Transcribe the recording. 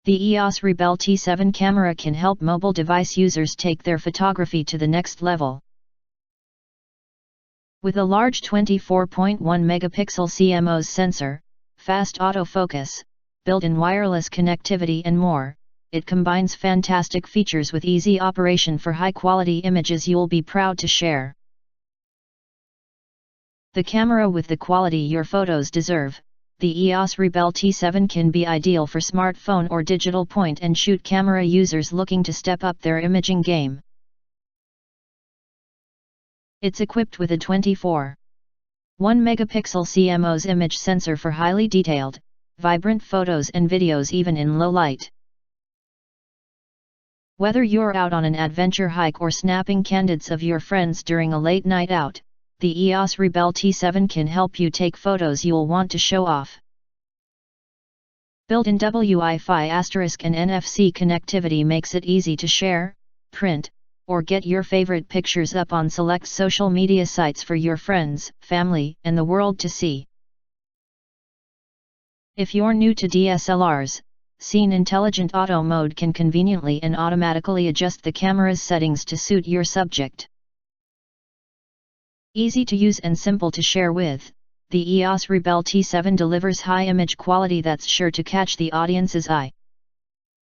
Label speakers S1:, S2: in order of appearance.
S1: The EOS Rebel T7 camera can help mobile device users take their photography to the next level. With a large 24.1 megapixel CMOS sensor, fast autofocus, built-in wireless connectivity and more, it combines fantastic features with easy operation for high-quality images you'll be proud to share. The camera with the quality your photos deserve. The EOS Rebel T7 can be ideal for smartphone or digital point-and-shoot camera users looking to step up their imaging game. It's equipped with a 24.1 megapixel CMOS image sensor for highly detailed, vibrant photos and videos even in low light. Whether you're out on an adventure hike or snapping candids of your friends during a late night out, the EOS Rebel T7 can help you take photos you'll want to show off. Built-in Wi-Fi and NFC connectivity makes it easy to share, print, or get your favorite pictures up on select social media sites for your friends, family, and the world to see. If you're new to DSLRs, Scene Intelligent Auto Mode can conveniently and automatically adjust the camera's settings to suit your subject. Easy to use and simple to share with, the EOS Rebel T7 delivers high image quality that's sure to catch the audience's eye.